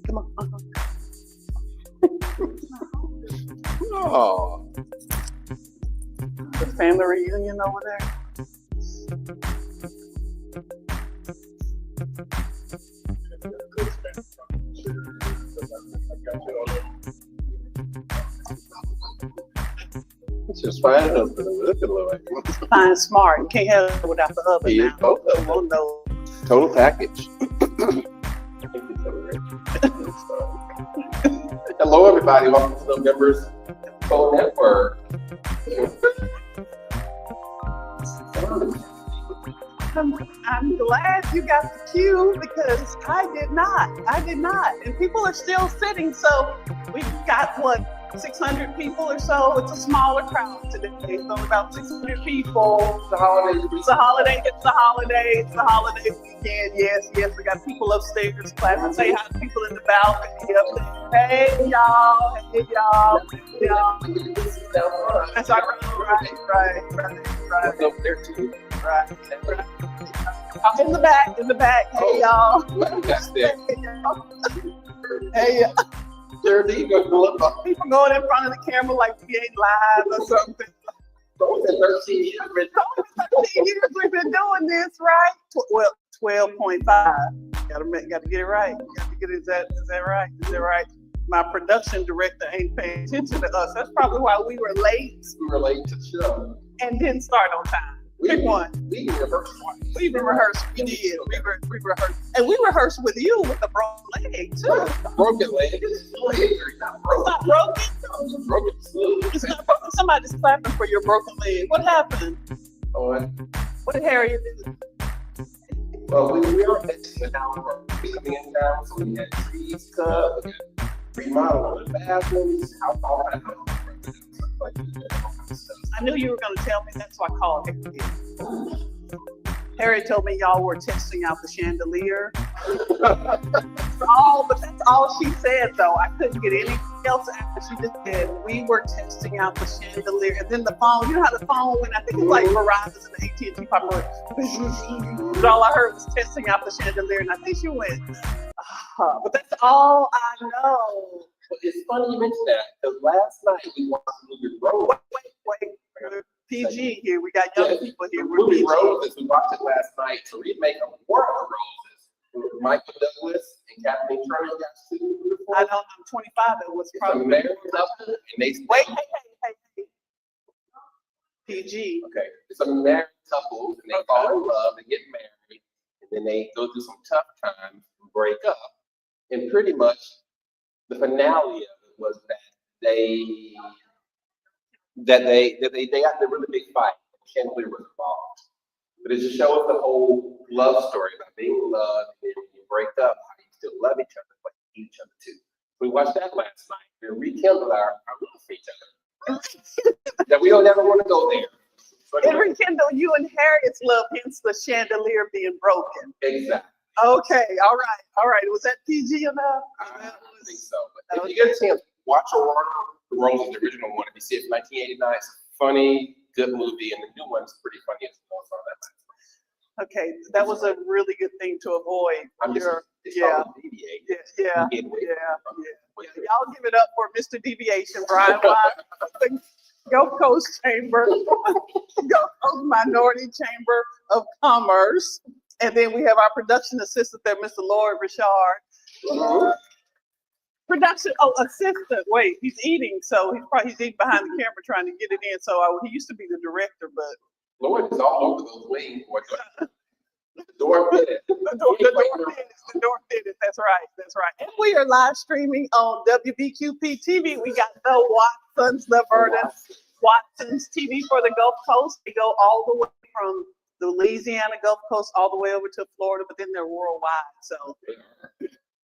Come on. Oh, The family reunion over there. it's just fine enough for the look of like. Fine, smart. You can't have it without the other He is now. both of them. Oh, no. Total package. Hello, everybody. Welcome to the Members Pensacola Network. I'm glad you got the cue because I did not. And people are still sitting. So we've got 600 people or so. It's a smaller crowd today. It's only about 600 people. It's the holiday. It's the holiday weekend. Yes. We got people upstairs clapping. Say hi to people in the balcony up there. Hey y'all. That's all right. Up there too. Right. I'm in the back. Hey y'all. That's there. Hey y'all. There you go. People going in front of the camera like we ain't live or something. Those are 13 years. 13 years we've been doing this, right? Well, 12.5. Gotta get it right. Is that right? Is that right? My production director ain't paying attention to us. That's probably why we were late. We were late to the show. And didn't start on time. Pick one. We rehearsed twice. We rehearsed. We did. We rehearsed. And we rehearsed with you with a broken leg, too. Broken leg. It's not broken. It's not broken? It's broken. It's not broken. Somebody's clapping for your broken leg. What happened? Oh, What did Harriet do? well, we are fixing now. We're coming in town, so we had trees cut, we had remodel the bathrooms, all that stuff. I knew you were going to tell me that, so I called Harriet. Harriet told me y'all were testing out the chandelier. But that's all she said, though. I couldn't get anything else after she just said we were testing out the chandelier. And then the phone, you know how the phone went? I think it's like Verizon and AT&T probably went. But all I heard was testing out the chandelier, and I think she went. But that's all I know. But it's funny you mentioned that, because last night we watched the movie Roses. Wait. PG here. We got young people here. The movie Roses, we watched it last night to remake a War of Roses with Michael Douglas and Kathleen Turner. I know, I'm 25. It was probably. American couple, and they Wait, hey. PG. Okay, it's a married couple, and they fall in love and get married, and then they go through some tough times and break up. And pretty much the finale of it was that they got in a really big fight. Chandelier was involved. But it just shows the whole love story about being in love, and then when you break up, how you still love each other, but you need each other too. We watched that last night. We rekindled our love for each other. That we don't ever want to go there. It rekindled you and Harriet's love, hence the chandelier being broken. Exactly. Okay, all right. Was that PG enough? I think so. But if you get a chance, watch Aurora the Roses, the original one. If you see it from 1989, it's funny, good movie, and the new one's pretty funny as well. So Okay, that was a really good thing to avoid. I'm just Yeah. deviate. Yeah. Get away from it. Y'all give it up for Mr. Deviation, Brian Watt, the Gulf Coast Chamber, Gulf Coast Minority Chamber of Commerce. And then we have our production assistant there, Mr. Lloyd Richard. Production assistant. Wait, he's eating, so he's eating behind the camera trying to get it in. So he used to be the director, but Lloyd is all over those wings. The door fitted. The door fitted. That's right. And we are live streaming on WBQP TV. We got the Watsons, the Verdon Watsons TV for the Gulf Coast. They go all the way from the Louisiana Gulf Coast all the way over to Florida, but then they're worldwide. So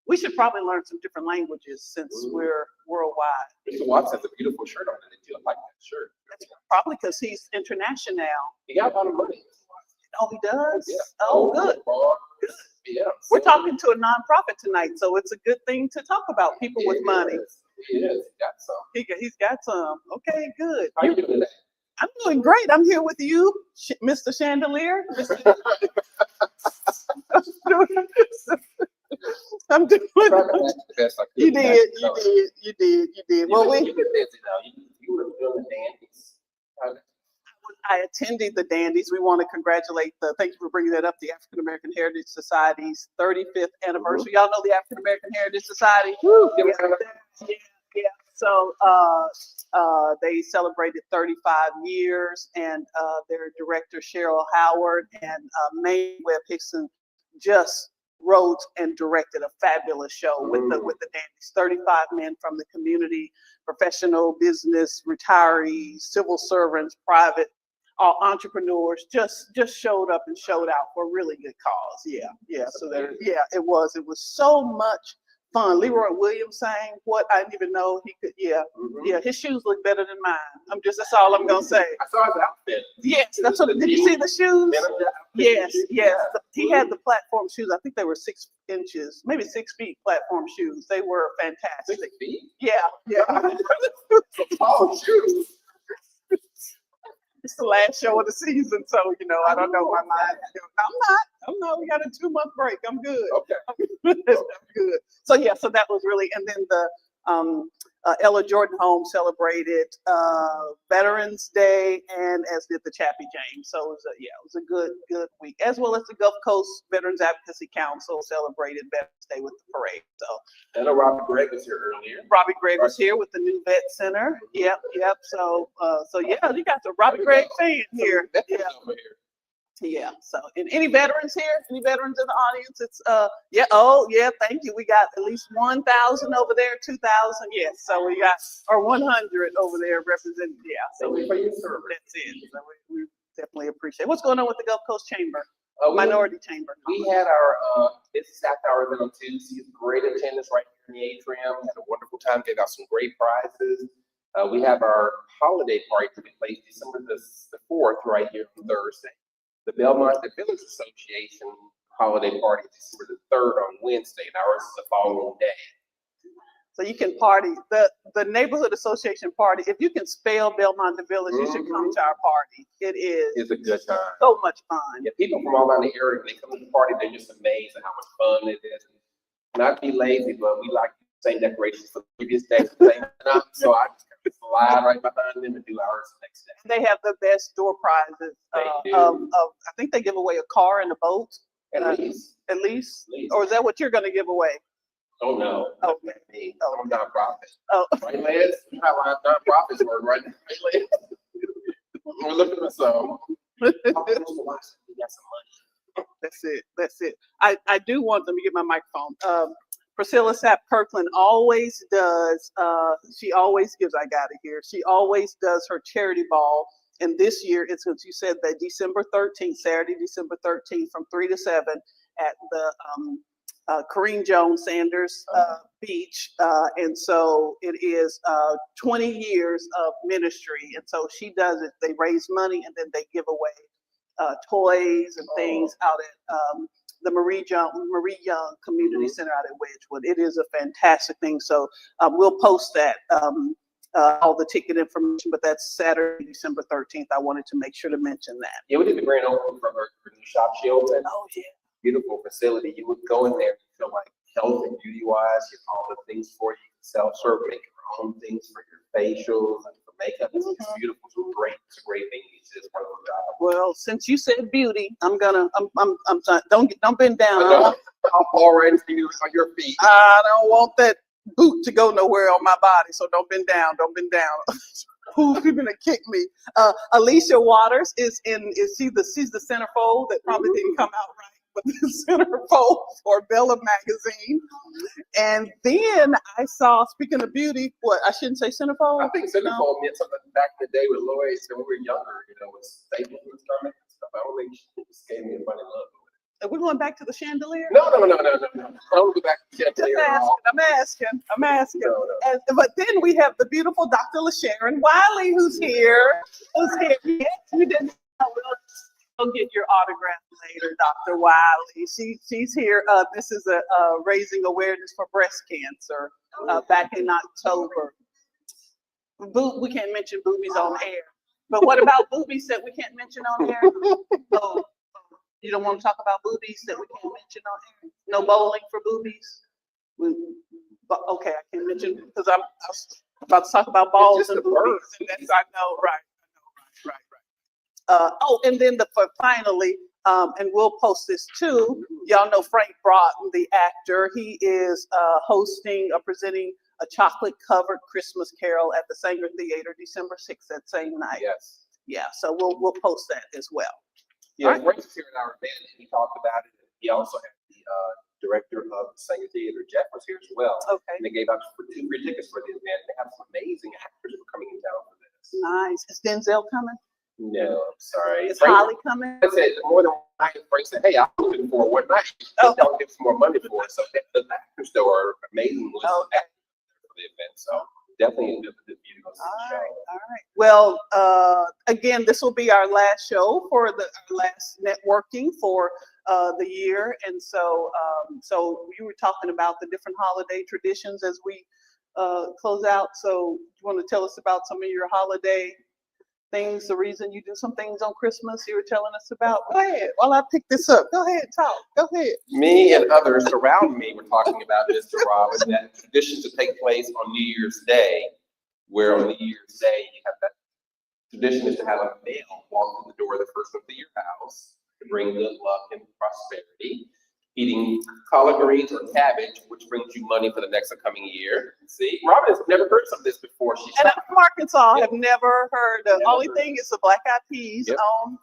we should probably learn some different languages since we're worldwide. Mr. Watts has a beautiful shirt on it. I like that shirt. That's probably because he's international. He got a lot of money. Oh, he does? Yeah. Oh, good. Yeah. We're talking to a nonprofit tonight, so it's a good thing to talk about people with money. He is. He got some. He's got some. Okay, good. How you doing today? I'm doing great. I'm here with you, Mr. Chandelier. I'm doing. You did. Well, you were busy though. You were doing the dandies. I attended the Dandies. We want to congratulate thank you for bringing that up, the African American Heritage Society's 35th anniversary. Y'all know the African American Heritage Society? Yeah. So they celebrated 35 years, and their director, Cheryl Howard, and Mae Webb Hickson just wrote and directed a fabulous show with the Dandies. 35 men from the community, professional, business, retirees, civil servants, private, all entrepreneurs just showed up and showed out for a really good cause. Yeah. So it was so much fun. Leroy Williams sang what I didn't even know he could. Yeah. His shoes look better than mine. That's all I'm gonna say. I saw his outfit. Yes, that's what. Did you see the shoes? Yes. He had the platform shoes. I think they were 6 inches, maybe 6 feet platform shoes. They were fantastic. 6 feet? Yeah. Oh, shoes. It's the last show of the season, so I don't know my mind. I'm not. We got a 2-month break. I'm good. Okay. I'm good. So that was really, and then the Ella Jordan Home celebrated Veterans Day, and as did the Chappie James. So it was a good week, as well as the Gulf Coast Veterans Advocacy Council celebrated Veterans Day with the parade. So I know Robbie Gregg was here earlier. Robbie Gregg was here with the new vet center. Yep. So you got the Robbie Gregg fan here. Yeah. So, and any veterans here? Any veterans in the audience? It's thank you. We got at least 1,000 over there, 2,000. Yes. So we got 100 over there represented. Yeah. So for your service. That's it. So we definitely appreciate it. What's going on with the Gulf Coast Chamber? Minority Chamber. We had our It's Staff Hour event on Tuesday. Great attendance right here in the atrium. Had a wonderful time. Gave out some great prizes. We have our holiday party taking place December the 4th right here on Thursday. The Belmont Village Association holiday party is December the 3rd on Wednesday, and ours is the following day. So you can party. The neighborhood association party, if you can spell Belmont Village, you should come to our party. It's a good time. So much fun. Yeah, people from all around the area, when they come to the party, they're just amazed at how much fun it is. Not to be lazy, but we like the same decorations for the previous day. So I just kind of slide right behind them and do ours the next day. They have the best door prizes. I think they give away a car and a boat. At least. Or is that what you're going to give away? Oh no. Okay. I'm a nonprofit. Oh. Right, Liz? You have a nonprofit word, right? Right, Liz? We're looking for some. We got some money. That's it. I do want them to get my microphone. Priscilla Sapp Kirkland always does. She always gives. I got it here. She always does her charity ball. And this year, it's what you said, that December 13th, Saturday, December 13th, from 3 to 7 at the Kareem Jones Sanders Beach. And so it is 20 years of ministry. And so she does it. They raise money and then they give away toys and things out at the Marie Young Community Center out at Wedgwood. It is a fantastic thing. So we'll post that all the ticket information, but that's Saturday, December 13th. I wanted to make sure to mention that. Yeah, we did the grand opening for her new shop she opened. Oh, yeah. Beautiful facility. You would go in there and feel like health and beauty wise, you have all the things for you. Self-serve, make your own things for your facials and for makeup. It's beautiful. It's a great thing. It's just one of those jobs. Well, since you said beauty, I'm sorry, don't bend down. I'll fall right into you on your feet. I don't want that boot to go nowhere on my body, so don't bend down. Don't bend down. Who's gonna kick me? Alicia Waters she's the centerfold that probably didn't come out right, but the centerfold for Bella magazine. And then I saw, speaking of beauty, what I shouldn't say centerfold. I think centerfold meant something back in the day with Lloyd's when we were younger. With staples and stuff. I don't think she just gave me a funny look. Are we going back to the chandelier? No. I don't go back to the chandelier. I'm asking. No. But then we have the beautiful Dr. LaSharon Wiley, who's here. Yes, you didn't. We'll get your autograph later, Dr. Wiley. She's here. This is a raising awareness for breast cancer back in October. We can't mention boobies on air. But what about boobies that we can't mention on air? Oh, you don't want to talk about boobies that we can't mention on air? No bowling for boobies? Okay, I can't mention because I was about to talk about balls and boobies. And that's, I know, right. And then finally, and we'll post this too. Y'all know Frank Broughton, the actor. He is presenting a chocolate-covered Christmas Carol at the Sanger Theater, December 6th, that same night. Yes. Yeah. So we'll post that as well. Yeah, right. Frank's here at our event, and he talked about it. He also had the director of the Sanger Theater, Jeff, was here as well. Okay. And they gave out 2 free tickets for the event. They have some amazing actors who are coming in town for this. Nice. Is Denzel coming? No, I'm sorry. Is Holly coming? I said more than one night. Frank said, "Hey, I'm looking for one night. I'll give some more money for it." So the actors though are amazing. For the event, so definitely a good view to go see the show. All right. Well, again, this will be our last show for our last networking for the year, and so you were talking about the different holiday traditions as we close out. So you want to tell us about some of your holiday things, the reason you do some things on Christmas you were telling us about? Go ahead, while I pick this up. Go ahead, talk. Go ahead. Me and others around me were talking about this, Robin, that tradition to take place on New Year's Day, where on New Year's Day you have that tradition is to have a male walk through the door of the first of the year house to bring good luck and prosperity. Eating collard greens or cabbage, which brings you money for the next upcoming year. See, Robin has never heard of this before. And I'm from Arkansas. Have never heard. The only thing is the black eyed peas on.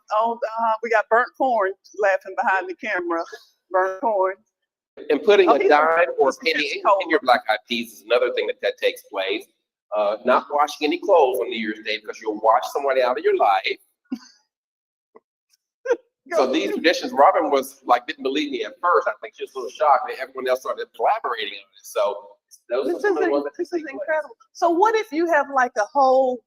We got burnt corn laughing behind the camera. Burnt corn. And putting a dime or a penny in your black eyed peas is another thing that takes place. Not washing any clothes on New Year's Day because you'll wash someone out of your life. So these traditions, Robin didn't believe me at first. I think she was a little shocked that everyone else started collaborating on it. So this is incredible. So what if you have like a whole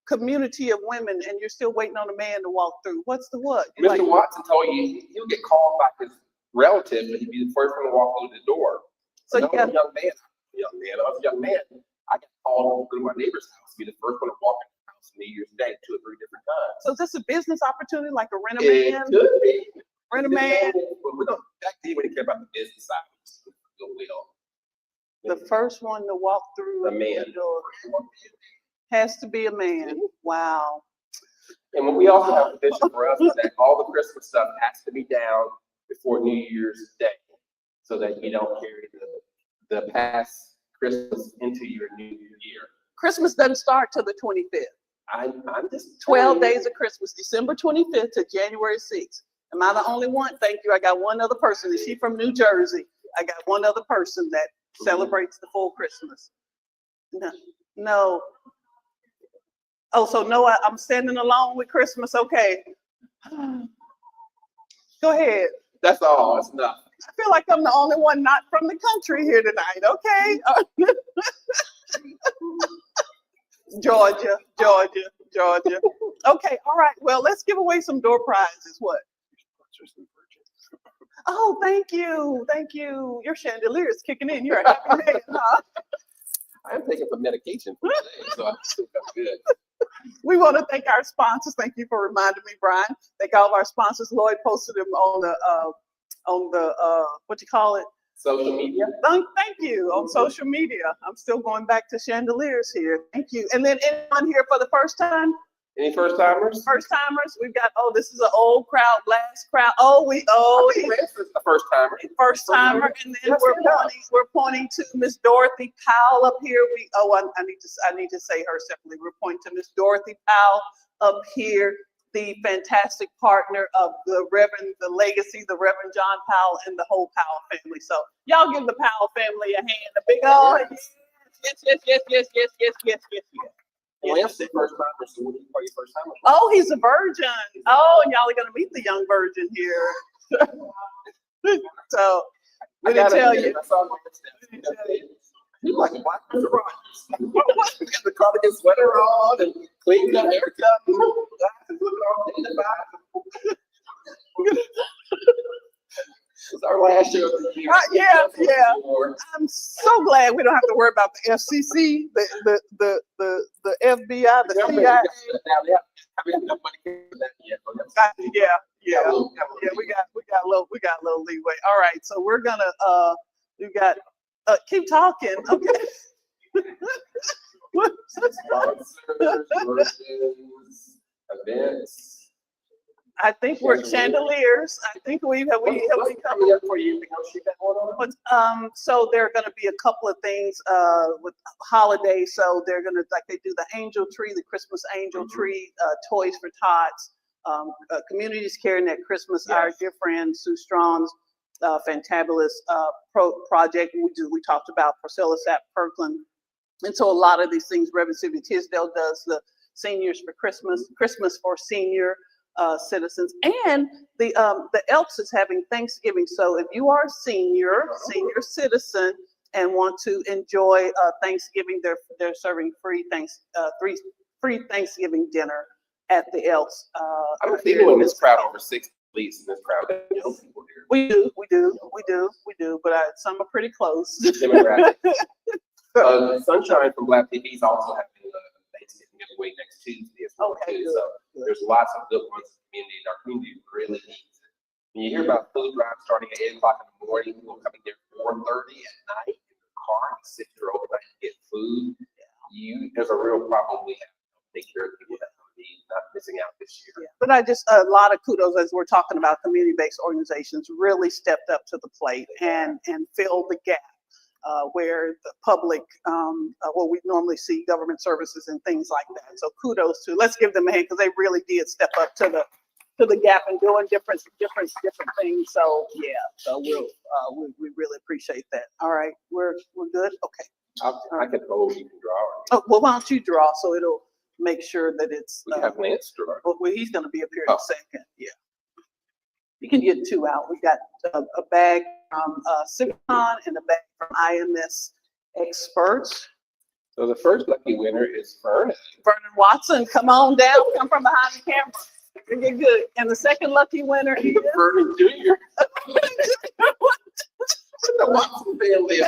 community of women and you're still waiting on a man to walk through? What's the what? Mr. Watson told you he'll get called by his relative, but he'd be the first one to walk through the door. So I was a young man. I got called to my neighbor's house to be the first one to walk in the house New Year's Day 2 or 3 different times. So is this a business opportunity, like a rent-a-man? It could be. Rent-a-man? Back then, we didn't care about the business side. The first one to walk through the man door has to be a man. Wow. And what we also have a tradition for us is that all the Christmas stuff has to be down before New Year's Day, so that you don't carry the past Christmas into your new year. Christmas doesn't start till the 25th. I'm just 12 days of Christmas, December 25th to January 6th. Am I the only one? Thank you. I got one other person. Is she from New Jersey? I got one other person that celebrates the full Christmas. No. Oh, so no, I'm standing alone with Christmas. Okay. Go ahead. That's all. It's enough. I feel like I'm the only one not from the country here tonight. Okay. Georgia. Okay. All right. Well, let's give away some door prizes. What? Oh, thank you. Your chandelier is kicking in. You're a happy man, huh? I'm taking some medication for today, so I still feel good. We want to thank our sponsors. Thank you for reminding me, Brian. Thank all of our sponsors. Lloyd posted them on the what you call it? Social media. Thank you on social media. I'm still going back to chandeliers here. Thank you. And then anyone here for the first time? Any first timers? First timers. We've got. Oh, this is an old crowd, last crowd. This is the first timer. First timer, and then we're pointing to Miss Dorothy Powell up here. I need to say her separately. We're pointing to Miss Dorothy Powell up here, the fantastic partner of the legacy, the Reverend John Powell and the whole Powell family. So y'all give the Powell family a hand, a big yes. Yes, the first timer. So what do you call your first timer? Oh, he's a virgin. Oh, and y'all are gonna meet the young virgin here. So we didn't tell you. You like a black Mr. Rogers. You got the cardigan sweater on and cleaned up haircut. Glasses looking all dignified. It's our last show of the year. Yeah. I'm so glad we don't have to worry about the FCC, the FBI, the CIA. We enough money for that yet. Yeah. We got a little leeway. All right, so we're gonna we got keep talking. Okay. Sponsors, events. I think we're chandeliers. I think we coming up for you. So there are going to be a couple of things with holidays. So they're going to, like they do the angel tree, the Christmas angel tree, Toys for Tots, Communities Caring at Christmas. Yes. Our dear friend Sue Strong's fantabulous project. We talked about Priscilla Sapp Kirkland. And so a lot of these things, Reverend Sylvia Tisdale does the Seniors for Christmas for senior citizens, and the Elks is having Thanksgiving. So if you are a senior citizen and want to enjoy Thanksgiving, they're serving free Thanksgiving dinner at the Elks. I don't think anyone in this crowd over 6 least in this crowd. We do, but some are pretty close. Sunshine from Black TV is also having Thanksgiving giveaway next Tuesday as well. Okay, too. So there's lots of good ones in the community, and our community really needs it. When you hear about food drives starting at 8 o'clock in the morning, people coming there at 4:30 at night in their car and sit there overnight to get food, there's a real problem we have to take care of people that need, not missing out this year. Yeah. But a lot of kudos as we're talking about community-based organizations really stepped up to the plate and filled the gap. Where the public, we normally see government services and things like that. So kudos to, let's give them a hand because they really did step up to the gap and doing different things. So we really appreciate that. All right, we're good. Okay. I can hold. You can draw. Oh well, why don't you draw so it'll make sure that it's. We have Lance draw. Well, he's going to be up here in a second. Yeah. You can get 2 out. We got a bag from Civicon and a bag from IMS Experts. So the first lucky winner is Vernon Watson. Come on down. Come from behind the camera. You get good. And the second lucky winner is Vernon Jr. The Watson family.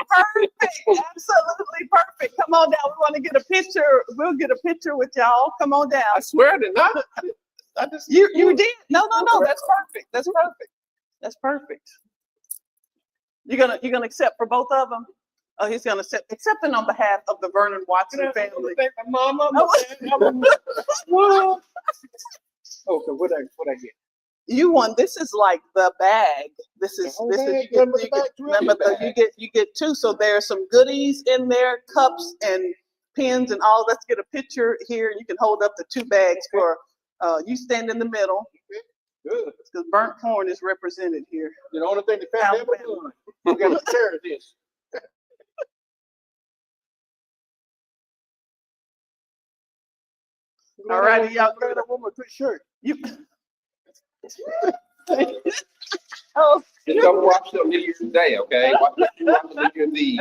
Perfect. Absolutely perfect. Come on down. We want to get a picture. We'll get a picture with y'all. Come on down. I swear I did not. You did. No. That's perfect. You're gonna accept for both of them. Oh, he's gonna accepting on behalf of the Vernon Watson family. Thank my mama. Okay, what I get? You won. This is like the bag. You get 2. So there's some goodies in there, cups and pens and all. Let's get a picture here. You can hold up the 2 bags for. You stand in the middle. Good. Because burnt corn is represented here. The only thing the family ever done. We got to share this. All righty, y'all. Got a woman good shirt. Oh, just don't watch the New Year's Day, okay? Watch New Year's Eve.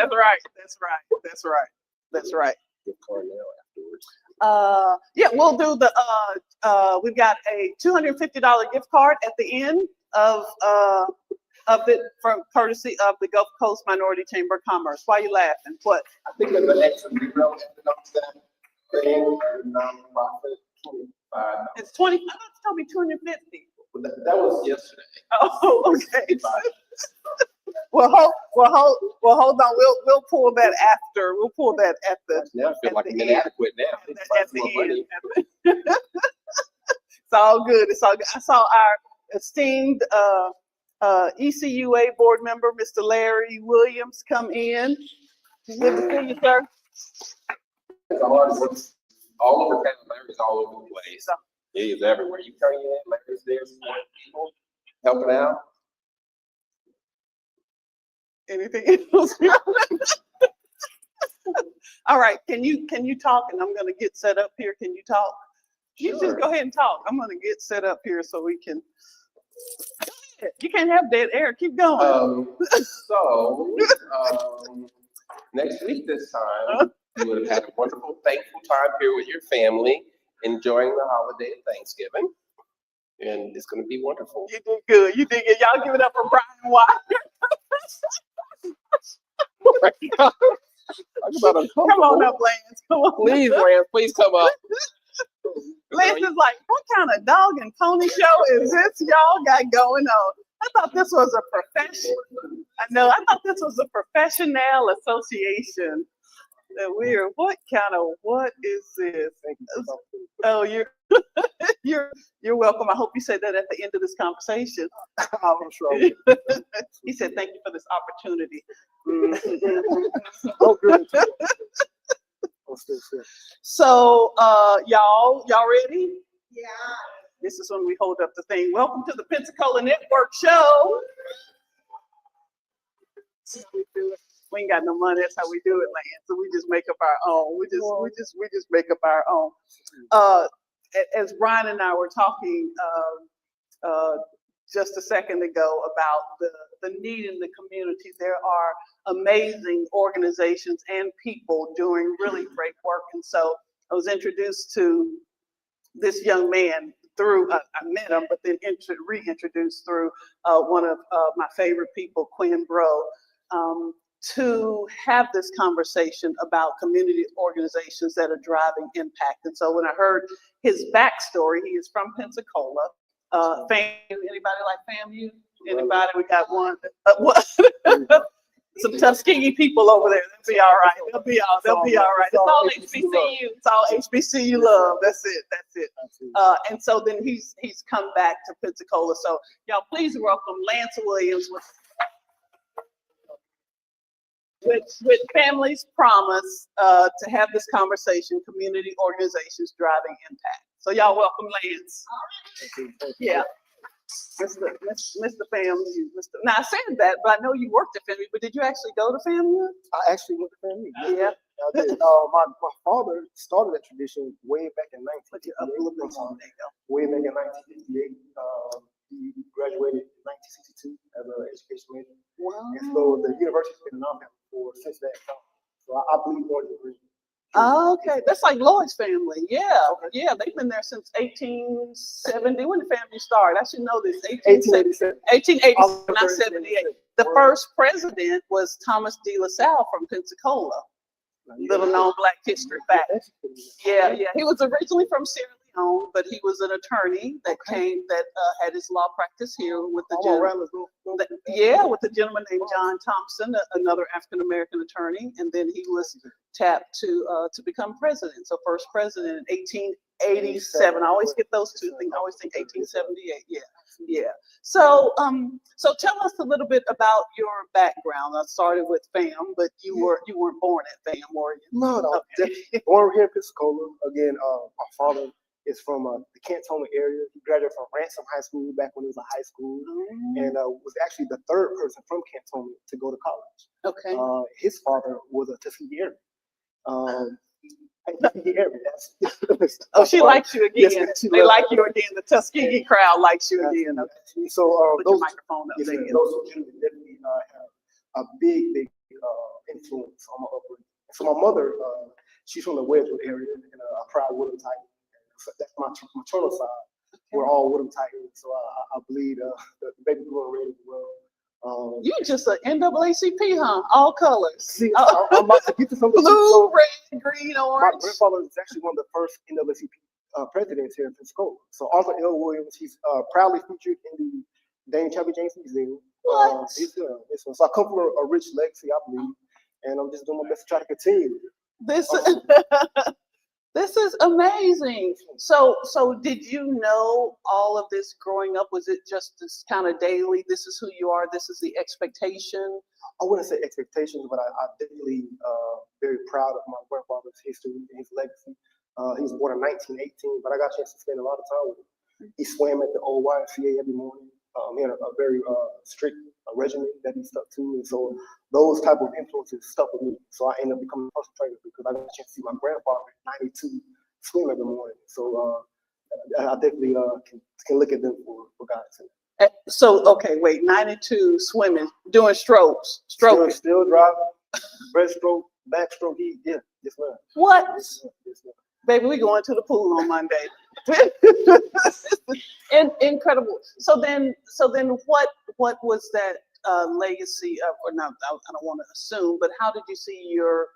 That's right. Get Cornell afterwards. We'll do we've got a $250 gift card at the end of of it from courtesy of the Gulf Coast Minority Chamber of Commerce. Why are you laughing? What? I think there's an extra zero after that thing, nonprofit, 25. It's 20. I thought it's gonna be 250. That was yesterday. Oh, okay. Well, hold on. We'll pull that after. We'll pull that at the. Now I feel at like the I'm end. inadequate now. At the end. It's all good. It's all good. I saw our esteemed ECUA board member, Mr. Larry Williams, come in. Good to see you, sir. All over town, Larry's all over the place. He is everywhere. You turn in, Larry's there supporting people, helping out. Anything else? All right. Can you talk? And I'm gonna get set up here. Can you talk? You Sure. just go ahead and talk. I'm gonna get set up here so we can. You can't have dead air. Keep going. Next week this time, you would have had a wonderful, thankful time here with your family, enjoying the holiday of Thanksgiving. And it's going to be wonderful. You did good. You did good. Y'all give it up for Brian White. Come on up, Lance. Come on. Please, Lance, please come up. Lance is like, what kind of dog and pony show is this y'all got going on? I thought this was a profession. I thought this was a professional association. That we're, what is this? Oh, you're welcome. I hope you said that at the end of this conversation. I'm sure. He said, thank you for this opportunity. Oh, good. So, y'all ready? Yeah. This is when we hold up the thing. Welcome to the Pensacola Network show. We ain't got no money. That's how we do it, Lance. So we just make up our own. We just make up our own. As Brian and I were talking just a second ago about the need in the community, there are amazing organizations and people doing really great work. And so I was introduced to this young man through, I met him, but then reintroduced through one of my favorite people, Quinn Bro, to have this conversation about community organizations that are driving impact. And so when I heard his backstory, he is from Pensacola. Anybody like FAMU? Anybody? We got one. Some Tuskegee people over there. They'll be all right. They'll be all right. It's all HBCU. It's all HBCU love. That's it. And so then he's come back to Pensacola. So y'all please welcome Lance Williams with Family's Promise to have this conversation, community organizations driving impact. So y'all welcome Lance. Yeah. Mr. FAMU. Now I said that, but I know you worked at FAMU, but did you actually go to FAMU? I actually went to family. Yeah. I did. My father started that tradition way back in 1958. Way back in 1958. He graduated in 1962 as an education major. Wow. And so the university's been nonprofit for since that time. So I believe more than agree. Oh, okay, that's like Lloyd's family. Yeah, yeah, they've been there since 1870. When the family started, I should know this. 1887. 1887, not 78. The first president was Thomas D. LaSalle from Pensacola. Little known Black history fact. Yeah. He was originally from Sierra Leone, but he was an attorney that had his law practice here with the gentleman. With the gentleman named John Thompson, another African American attorney, and then he was tapped to become president. So first president in 1887. I always get those two things. I always think 1878. Yeah. So tell us a little bit about your background. I started with FAM, but you weren't born at FAM, were you? No. Okay. Born here in Pensacola. Again, my father is from the Cantonment area. He graduated from Ransom High School back when he was a high school, and was actually the third person from Cantonment to go to college. Okay. His father was a Tuskegee Airman. Oh, she likes you again. Yes, they like you again. The Tuskegee crowd likes you again. Okay. So put your microphone up there. Those two definitely have a big influence on my upbringing. So my mother, she's from the Wedgwood area, and a proud Woodham Titan. So that's my maternal side. Okay. We're all Woodham Titans, so I bleed the baby blue and red as well. You just an NAACP, huh? All colors. See, I'm about to get to something. Blue, red, green, My orange. grandfather is actually one of the first NAACP presidents here in Pensacola. So Arthur L. Williams, he's proudly featured in the Dane Chappie James Museum. What? So I come from a rich legacy, I believe, and I'm just doing my best to try to continue. This this is amazing. So did you know all of this growing up? Was it just this kind of daily? This is who you are. This is the expectation. I wouldn't say expectations, but I'm definitely very proud of my grandfather's history and his legacy. He was born in 1918, but I got a chance to spend a lot of time with him. He swam at the old YMCA every morning. He had a very strict regimen that he stuck to, and so those type of influences stuck with me. So I ended up becoming a personal trainer because I got a chance to see my grandfather at 92 swim every morning. So I definitely can look at them for guidance. So okay, wait, 92 swimming, doing strokes, stroking. Still driving, breaststroke, backstroke. Yes, ma'am. What? Yes, ma'am. Baby, we going to the pool on Monday. Incredible. So then what was that legacy of, or not, I don't want to assume, but how did you see your,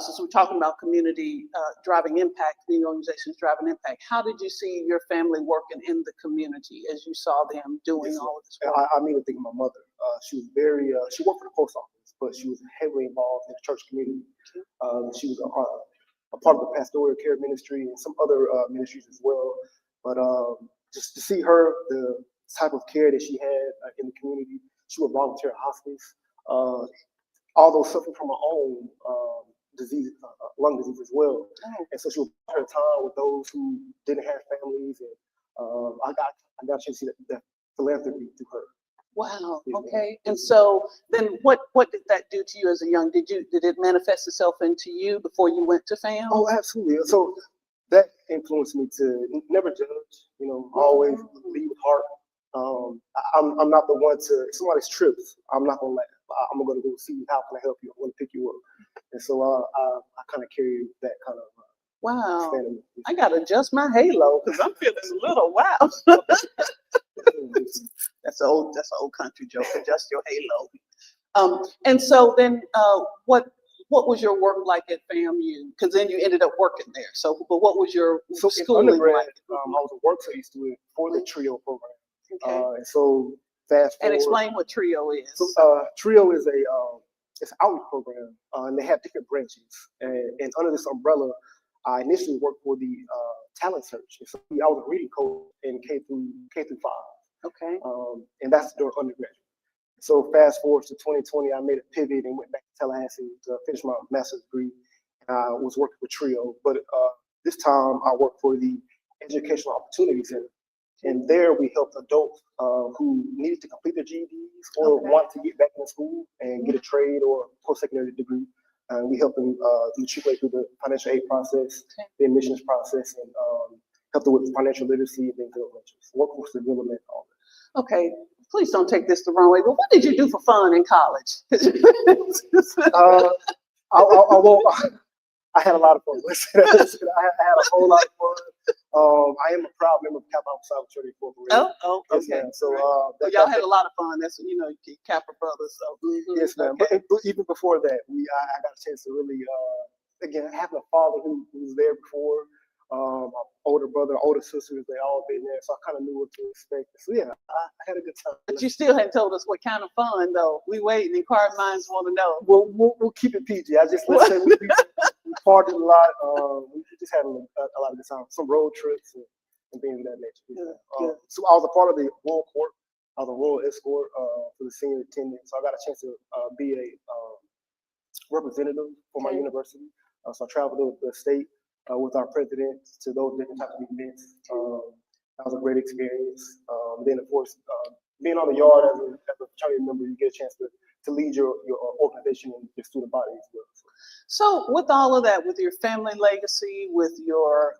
since we're talking about community driving impact, community organizations driving impact, how did you see your family working in the community as you saw them doing all of this work? I immediately think of my mother. She was very, she worked for the post office, but she was heavily involved in the church community. She was a part of the pastoral care ministry and some other ministries as well. But just to see her, the type of care that she had in the community, she would volunteer at hospice. Although suffering from her own disease, lung disease as well. Oh. And so she would spend her time with those who didn't have families. And I got a chance to see that philanthropy through her. Wow. Okay. And so then what did that do to you as a young, did it manifest itself into you before you went to FAM? Oh, absolutely. So that influenced me to never judge, always lead with heart. I'm not the one to, if somebody trips, I'm not going to laugh. I'm going to go see how can I help you. I'm going to pick you up. And so I kind of carry that kind of wow. standing. I got to adjust my halo because I'm feeling a little wow. That's an old country joke. Adjust your halo. And so then, what was your work like at FAMU? Because then you ended up working there. So, but what was your schooling undergrad, like? I was a work study student for the TRIO program. Okay. And so fast forward. And explain what TRIO is. So TRIO is it's an outreach program, and they have different branches. And under this umbrella, I initially worked for the talent search. And so I was a reading coach in K through 5. Okay. And that's during undergraduate. So fast forward to 2020, I made a pivot and went back to Tallahassee to finish my master's degree. I was working for TRIO, but this time I worked for the Educational Opportunity Center. And there we helped adults who needed to complete their GEDs or want to get back in school and get a trade or post-secondary degree. We helped them matriculate through the financial aid process, the admissions process, and helped them with financial literacy and things of that nature. Workforce development, all that. Okay, please don't take this the wrong way, but what did you do for fun in college? I had a lot of fun. I had a whole lot of fun. I am a proud member of Kappa Alpha Fraternity Corporation. Oh, okay. Yes, so y'all had a lot of fun. That's Kappa brothers. So yes, ma'am. Okay. But even before that, I got a chance to really again having a father who was there before. My older brother, older sisters, they all been there, so I kind of knew what to expect. So yeah, I had a good time. But you still hadn't told us what kind of fun though. We waiting. Inquiring minds want to know. We'll keep it PG. Let's say we partied a lot. We just had a lot of good time. Some road trips and things of that nature. So I was a part of the Royal Court. I was a Royal Escort for the senior attendant. So I got a chance to be a representative for my university. So I traveled the state with our president to those different types of events. That was a great experience. Then of course, being on the yard as a fraternity member, you get a chance to lead your organization and your student body as well. So with all of that, with your family legacy, with your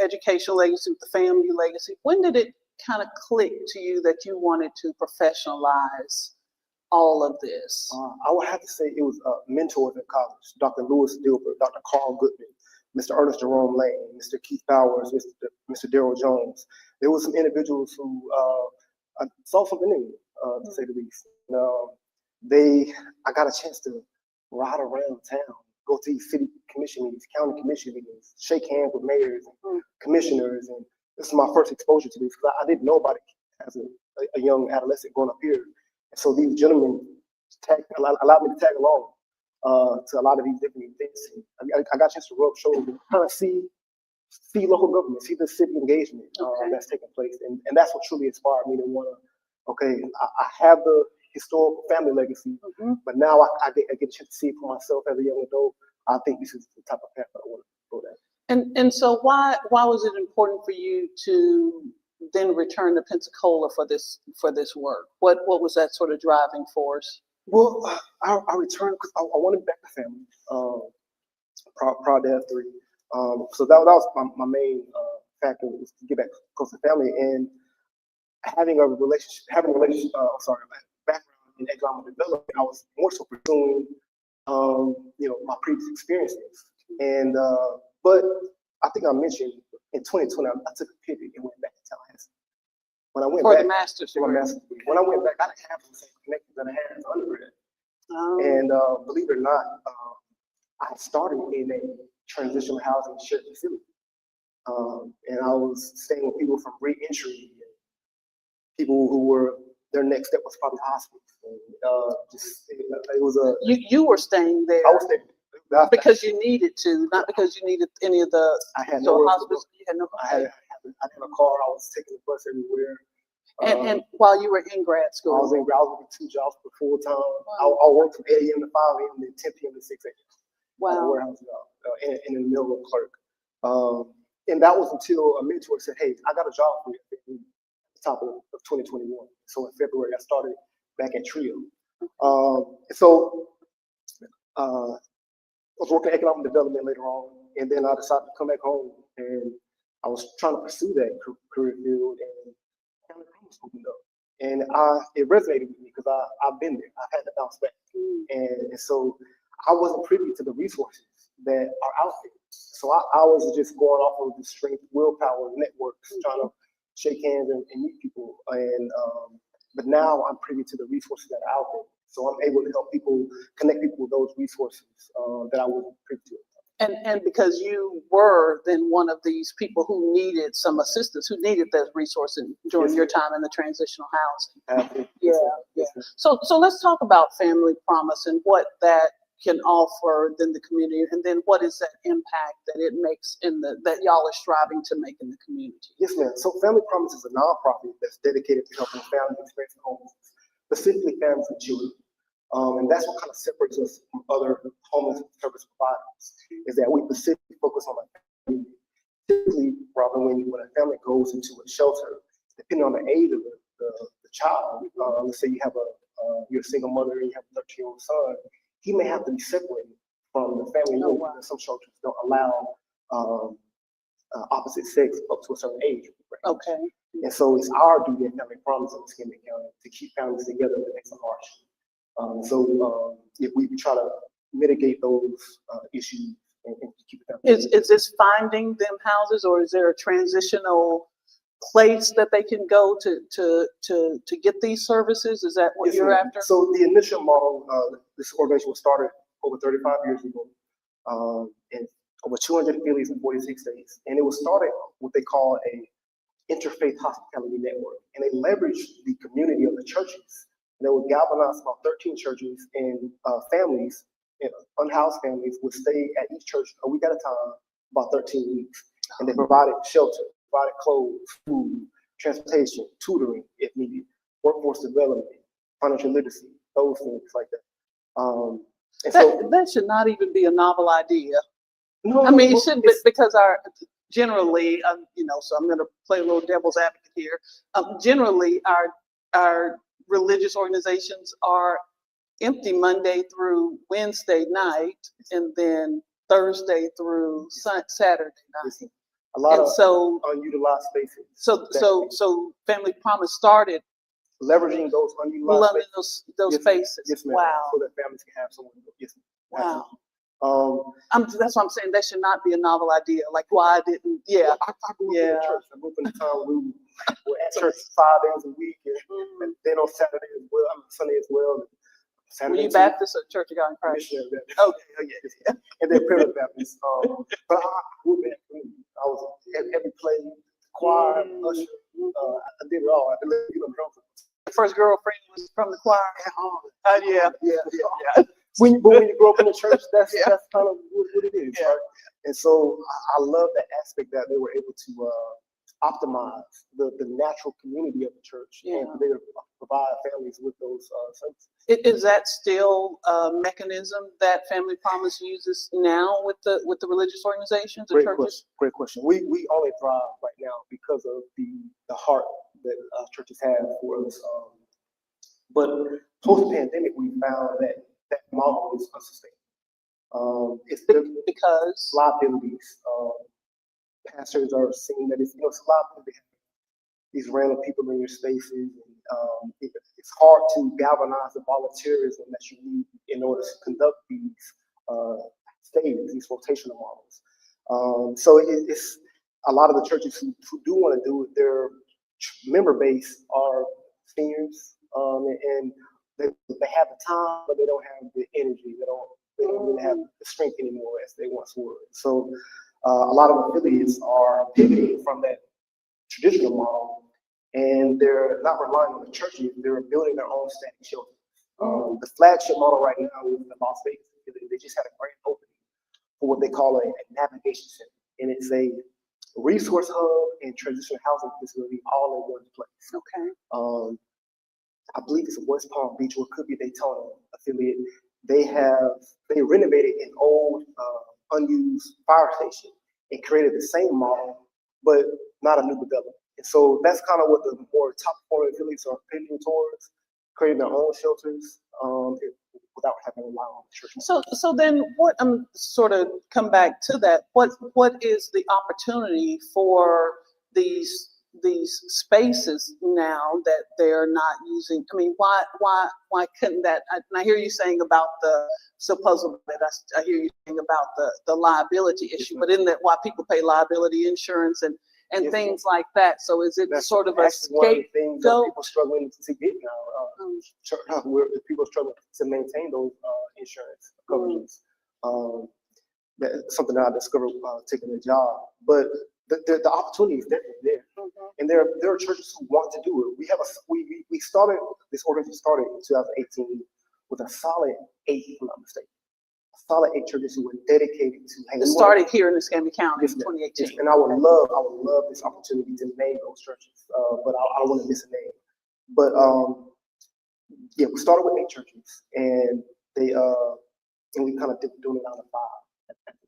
educational legacy, with the family legacy, when did it kind of click to you that you wanted to professionalize all of this? I would have to say it was mentors in college, Dr. Lewis Dilbert, Dr. Carl Goodman, Mr. Ernest Jerome Lane, Mr. Keith Bowers, Mr. Daryl Jones. There were some individuals who saw something in me. to say the least. I got a chance to ride around town, go to these city commission meetings, county commission meetings, shake hands with mayors and commissioners, and this is my first exposure to this because I didn't know about it as a young adolescent growing up here. And so these gentlemen allowed me to tag along to a lot of these different events. I got a chance to rub shoulders and kind of see local government, see the city engagement that's taking place. And that's what truly inspired me to want to, I have the historical family legacy, but now I get a chance to see it for myself as a young adult. I think this is the type of path that I want to go down. And so why was it important for you to then return to Pensacola for this work? What was that sort of driving force? Well, I returned because I wanted back to family. Proud to have three. So that was my main factor, was to get back close to family, and having a background in economic development. I was more so pursuing my previous experiences, and but I think I mentioned in 2020 I took a pivot and went back to Tallahassee. When I went for back, the master's degree. When I went back, I didn't have the same connections that I had as an undergrad. And believe it or not, I started in a transitional housing shared facility. And I was staying with people from re-entry, people who were, their next step was probably hospice. And, it was a... You were staying there. I was staying because you needed to, not because you needed any of the... I had no hospice. You had no... I had a car. I was taking the bus everywhere. And while you were in grad school? I was working 2 jobs for full time. Wow. I worked from 8 a.m. to 5 a.m. then 10 p.m. to 6 a.m. Wow. Warehouse job, and in the mailroom clerk. And that was until a mentor said, "Hey, I got a job for you at the top of 2021." So in February, I started back at Trio. I was working economic development later on, and then I decided to come back home, and I was trying to pursue that career field, and County Promise opened up. And it resonated with me because I've been there. I've had to bounce back. And so I wasn't privy to the resources that are out there. So I was just going off of the strength, willpower, networks, trying to shake hands and meet people. And but now I'm privy to the resources that are out there. So I'm able to help people, connect people with those resources that I wasn't privy to. And because you were then one of these people who needed some assistance, who needed that resource during your time in the transitional housing. Yeah. So let's talk about Family Promise and what that can offer then the community, and then what is that impact that it makes that y'all are striving to make in the community? Yes, ma'am. So Family Promise is a nonprofit that's dedicated to helping families experiencing homelessness, specifically families and children. And that's what kind of separates us from other homeless service providers, is that we specifically focus on the family. Typically, Robin, when a family goes into a shelter, depending on the age of the child, let's say you're a single mother and you have a 13-year-old son, he may have to be separated from the family. Some shelters don't allow opposite sex up to a certain age. Right? Okay. And so it's our duty at Family Promise in Escambia County to keep families together in the next hardship. We try to mitigate those issues and keep them. Is this finding them houses, or is there a transitional place that they can go to get these services? Is that what you're after? So the initial model, this organization was started over 35 years ago, and over 200 affiliates in 46 states, and it was started what they call a interfaith hospitality network, and they leveraged the community of the churches. And they would galvanize about 13 churches, and families, unhoused families, would stay at each church a week at a time, about 13 weeks, and they provided shelter, provided clothes, food, transportation, tutoring if needed, workforce development, financial literacy, those things like that. That should not even be a novel idea. No, I mean, it shouldn't be, because generally, so I'm going to play a little devil's advocate here. Generally, our religious organizations are empty Monday through Wednesday night, and then Thursday through Saturday night. A lot of unutilized spaces. So Family Promise started leveraging those unutilized those spaces. Yes, ma'am. Wow. So that families can have someone. Yes, ma'am. Wow. That's what I'm saying. That should not be a novel idea. Like, why didn't? Yeah, I grew up in the church. I grew up in the time we were at church 5 days a week, and then on Saturday as well. Sunday as well. Were you Baptist or Church of God in Christ? Missionary Baptist. Okay, oh yeah. And then Primitive Baptist. But I grew up in community. I was at every play, choir, usher. I did it all. I did drums. The first girlfriend was from the choir. Yeah. When you grow up in the church, that's kind of what it is, right? And so I love the aspect that they were able to optimize the natural community of the church and they provide families with those services. Is that still a mechanism that Family Promise uses now with the religious organizations, the churches? Great question. We only thrive right now because of the heart that churches have for us. But post-pandemic, we found that model is unsustainable. It's because liabilities. Pastors are seeing that it's a liability. These random people in your spaces, and it's hard to galvanize the volunteerism that you need in order to conduct these stages, these rotational models. So it's a lot of the churches who do want to do it. Their member base are seniors, and they have the time, but they don't have the energy. They don't really have the strength anymore as they once were. So a lot of affiliates are pivoting from that traditional model, and they're not relying on the churches. They're building their own static shelters. The flagship model right now is the Las Vegas affiliate. They just had a grand opening for what they call a navigation center, and it's a resource hub and transitional housing facility all in one place. Okay. I believe it's West Palm Beach, or it could be Daytona affiliate. They renovated an old unused fire station and created the same model, but not a new development. And so that's kind of what the more top performing affiliates are pivoting towards, creating their own shelters without having to rely on the church. So then what, I'm sort of come back to that. What is the opportunity for these spaces now that they're not using? I mean, why couldn't that? I hear you saying about I hear you saying about the liability issue, but isn't that why people pay liability insurance and things like that? So is it That's sort of a one of the things that scapegoat? people struggling to get now? Where people struggle to maintain those insurance coverages. That's something that I discovered taking a job, but the opportunity is definitely there, and there are churches who want to do it. We started this organization in 2018 with a solid 8, if I'm not mistaken. Solid 8 churches who were dedicated to. It started here in Escambia County in 2018. And I would love this opportunity to name those churches, but I don't want to miss a name. But we started with 8 churches, and and we kind of doing it out of 5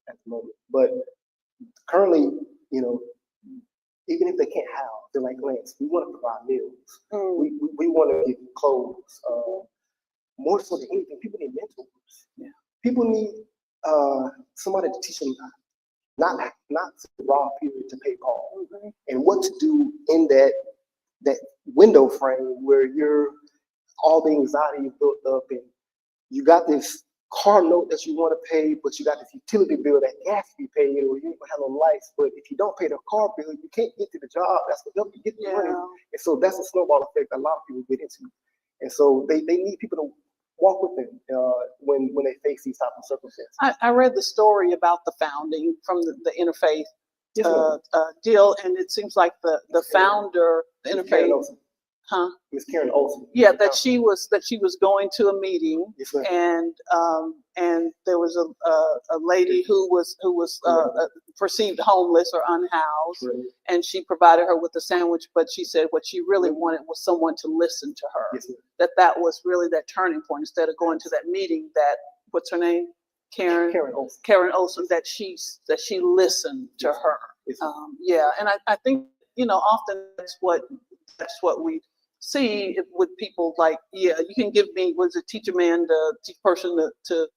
at the moment. But currently, even if they can't house, they're like, Lance, we want to provide meals. We want to give clothes. More so than anything, people need mentors. Yeah. People need somebody to teach them not the raw period to pay Paul, and what to do in that window frame where all the anxiety is built up, and you got this car note that you want to pay, but you got this utility bill that gas to be paid, or you don't have no lights. But if you don't pay the car bill, you can't get to the job. That's what helps you get the money. And so that's a snowball effect a lot of people get into. And so they need people to walk with them when they face these type of circumstances. I read the story about the founding from the interfaith deal, and it seems like the founder, the interfaith. Miss Karen Olsen. Yeah, that she was going to a meeting, and there was a lady who was perceived homeless or unhoused, and she provided her with a sandwich. But she said what she really wanted was someone to listen to her. That was really that turning point. Instead of going to that meeting, what's her name? Karen Olsen. That she listened to her. And I think often that's what we see with people, like, you can give me, teach a man to teach a person to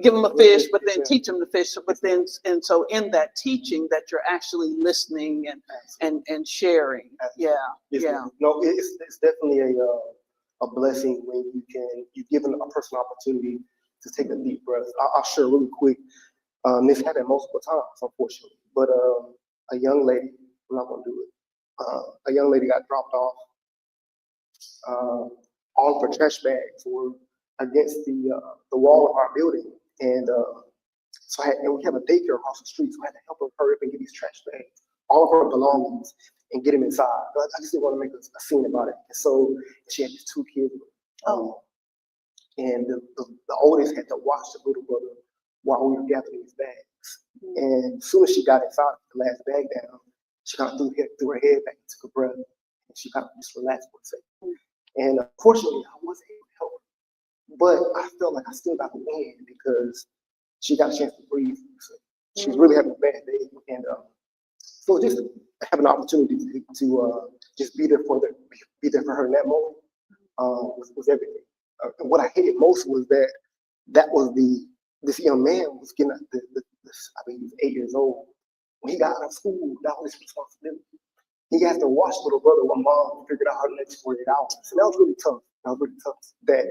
give him a fish, but then teach him to fish. But then, and so in that teaching, that you're actually listening and sharing. No, it's definitely a blessing when you've given a person opportunity to take a deep breath. I'll share really quick. This happened multiple times, unfortunately. But a young lady, I'm not gonna do it. A young lady got dropped off. All of her trash bags were against the wall of our building, and and we have a daycare across the street, so I had to help her hurry up and get these trash bags, all of her belongings, and get them inside. But I just didn't want to make a scene about it. And so she had these two kids. And the oldest had to watch the little brother while we were gathering these bags. And as soon as she got inside, the last bag down, she kind of threw her head back and took a breath, and she kind of just relaxed for a second. And unfortunately, I wasn't able to help her, but I felt like I still got the win because she got a chance to breathe. So she was really having a bad day, and so just having an opportunity to just be there for her in that moment was everything. And what I hated most was that was this young man was getting I mean, he was 8 years old. When he got out of school, that was his responsibility. He has to watch little brother while mom figured out how to next 48 hours. So that was really tough. That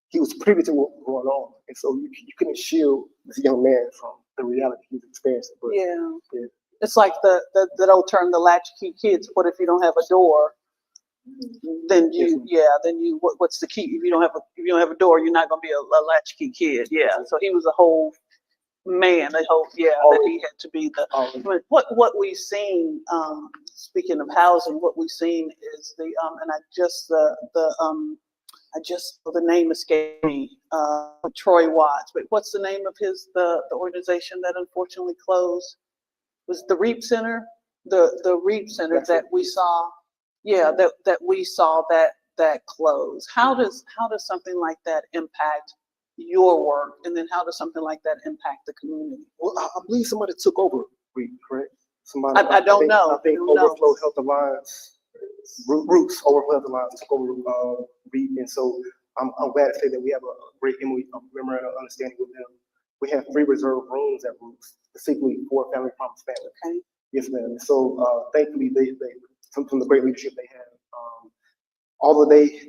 he was privy to what was going on. And so you couldn't shield this young man from the reality he was experiencing. But, yeah. It's like the old term, the latchkey kids. What if you don't have a door? Then what's the key? If you don't have a door, you're not gonna be a latchkey kid. Yeah. So he was a whole man. That he had to be the. What we've seen. Speaking of housing, what we've seen is and I just the name escaped me. Troy Watts. But what's the name of the organization that unfortunately closed? Was the REAP Center? The REAP Center that we saw. Yeah, that we saw that close. How does something like that impact your work, and then how does something like that impact the community? Well, I believe somebody took over REAP, correct? Somebody. I don't know. I think Overflow Health Alliance, Roots Overflow Health Alliance took over REAP, and so I'm glad to say that we have a great memorandum of understanding with them. We have 3 reserved rooms at Roots, specifically for family promise families. Okay. Yes, ma'am. So thankfully, they from the great leadership they have, although they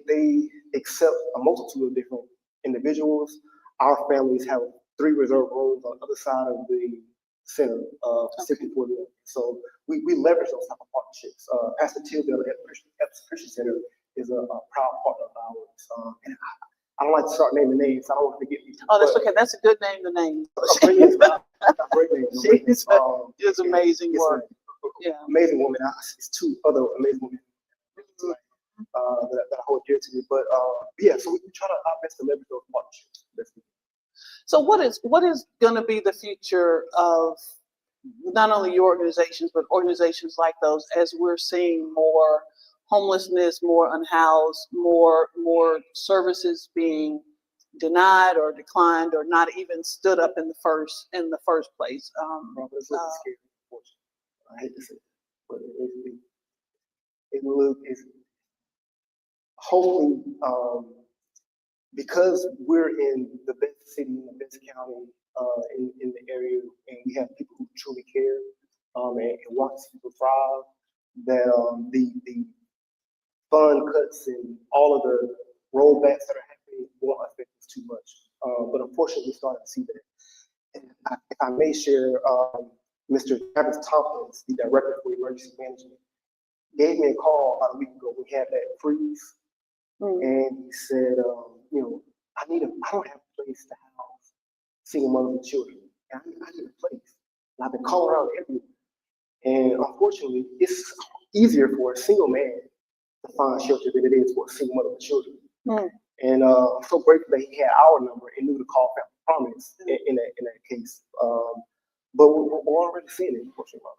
accept a multitude of different individuals, our families have 3 reserved rooms on the other side of the center, specifically for them. So we leverage those type of partnerships. Pastor Tildale at Christian Center is a proud partner of ours. And I don't like to start naming names. I don't want to forget people. Oh, that's okay. That's a good name to name. Great name. It's amazing work. Yeah. Amazing woman. It's 2 other amazing women that I hold dear to me. But so we try our best to leverage those partnerships. So what is going to be the future of not only your organizations, but organizations like those, as we're seeing more homelessness, more unhoused, more services being denied or declined or not even stood up in the first place? It's really scary, unfortunately. I hate to say it, but it's hopefully because we're in the best city, in the best county in the area, and we have people who truly care and want to see people thrive, that the fund cuts and all of the rollbacks that are happening won't affect us too much. But unfortunately, we're starting to see that. And if I may share, Mr. Travis Tompkins, the director for emergency management, gave me a call about a week ago. We had that freeze, and he said, I don't have a place to house single mothers and children. And I need a place. And I've been calling around everywhere. And unfortunately, it's easier for a single man to find shelter than it is for a single mother with children. And I'm so grateful that he had our number and knew to call Family Promise in that case. But we're already seeing it, unfortunately.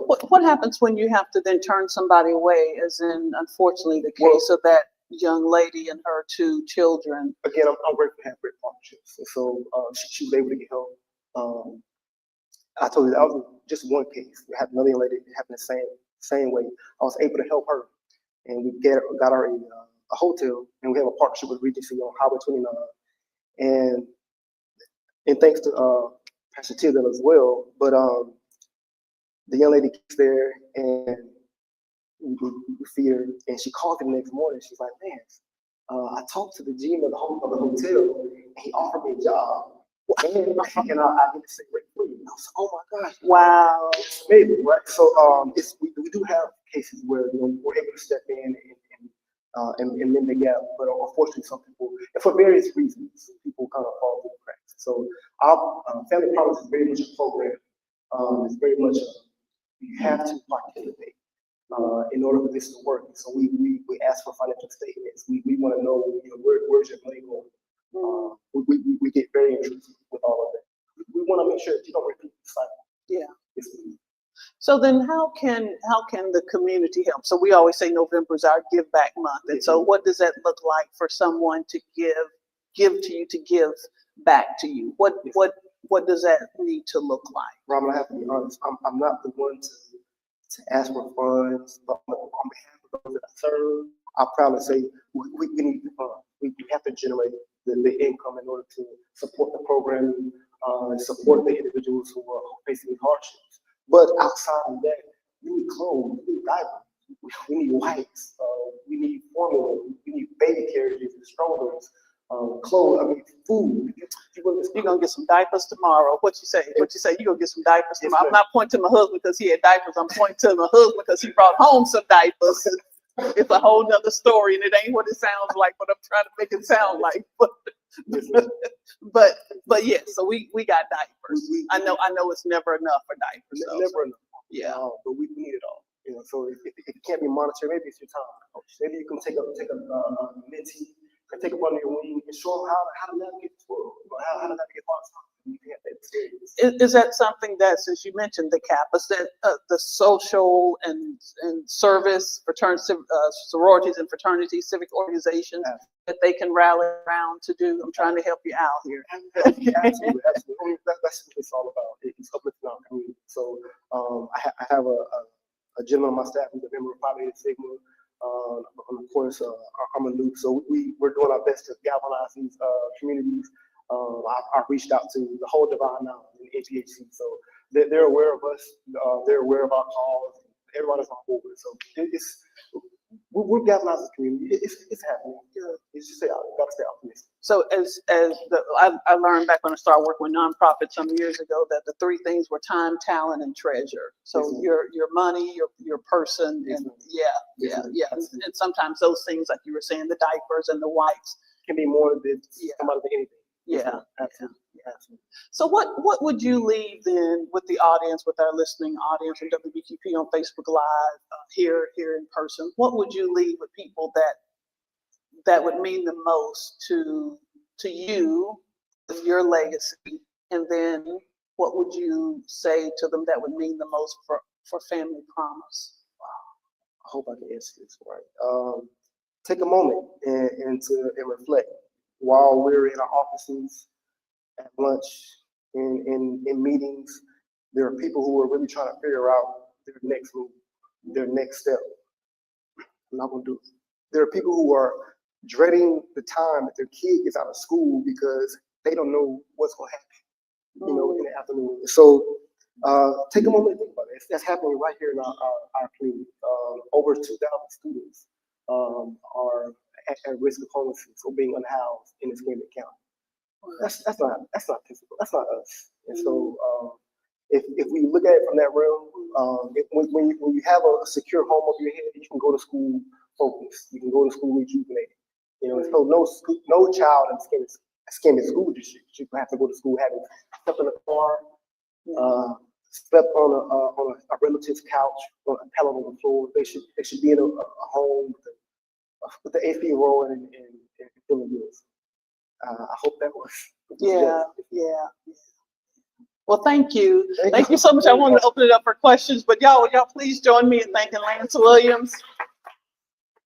What happens when you have to then turn somebody away, as in, unfortunately, the case of that young lady and her 2 children? Again, I'm grateful to have great partnerships. And so she was able to get help. I told you that was just one case. We had another young lady happened the same way. I was able to help her, and we got her a hotel, and we have a partnership with Regency on Highway 29. And thanks to Pastor Tildale as well. But the young lady gets there, and we fear, and she called me the next morning. She's like, man, I talked to the GM of the hotel, and he offered me a job. And I get to say rent free. I was like, oh my gosh, Wow. it's amazing, right? So we do have cases where we're able to step in and mend the gap, but unfortunately, some people, and for various reasons, people kind of fall through the cracks. So our Family Promise is very much a program. It's very much you have to participate in order for this to work. So we ask for financial statements. We want to know, where's your money going. We get very interested with all of that. We want to make sure that you don't repeat the cycle. Yeah. So then how can the community help? So we always say November is our give back month. And so what does that look like for someone to give to you, to give back to you? What does that need to look like? Robin, I have to be honest. I'm not the one to ask for funds, but on behalf of those that I serve, I'll proudly say we need the funds. We have to generate the income in order to support the programming, support the individuals who are facing hardships. But outside of that, we need clothes, we need diapers, we need wipes, we need formula, we need baby carriages and strollers, clothes, food. You're gonna get some diapers tomorrow. What you say? You gonna get some diapers tomorrow? I'm not pointing to my husband because he had diapers. I'm pointing to my husband because he brought home some diapers. It's a whole nother story, and it ain't what it sounds like. But I'm trying to make it sound like. But yeah. So we got diapers. I know it's never enough for diapers. Never enough. Yeah. But we need it all. So if it can't be monetary, maybe it's your time, coach. Maybe you can take a mentee and take up under your wing and show them how to navigate this world, how to navigate hard times. Is that something that, since you mentioned the campus, that the social and service sororities and fraternities, civic organizations, that they can rally around to do? I'm trying to help you out here. Absolutely. That's what it's all about. It's uplifting our community. So I have a gentleman on my staff who's a member of Phi Beta Sigma. Of course, I'm a noob, so we're doing our best to galvanize these communities. I've reached out to the whole Divine now in APHC, so they're aware of us. They're aware of our cause. Everybody's on board. So we're galvanizing the community. It's happening. It's just gotta stay optimistic. So I learned back when I started working with nonprofits some years ago that the three things were time, talent, and treasure. So your money, your person, and and sometimes those things, like you were saying, the diapers and the wipes, can be more than somebody than anything. Yeah. Absolutely. So what would you leave then with the audience, with our listening audience in WBQP on Facebook Live, here in person? What would you leave with people that would mean the most to you, with your legacy? And then what would you say to them that would mean the most for Family Promise? Wow. I hope I can answer this right. Take a moment and reflect. While we're in our offices, at lunch, in meetings, there are people who are really trying to figure out their next move, their next step. I'm not gonna do it. There are people who are dreading the time that their kid gets out of school because they don't know what's gonna happen, in the afternoon. So take a moment and think about it. That's happening right here in our community. Over 2,000 students are at risk of homelessness or being unhoused in Escambia County. That's not typical. That's not us. And so if we look at it from that realm, when you have a secure home over your head, you can go to school focused. You can go to school rejuvenated. So no child in Escambia school district should have to go to school having slept in a car, slept on a relative's couch, on a pallet on the floor. They should be in a home with the AC rolling and feeling good. I hope that was. Yeah. Well, thank you. Thank you so much. I wanted to open it up for questions, but y'all please join me in thanking Lance Williams.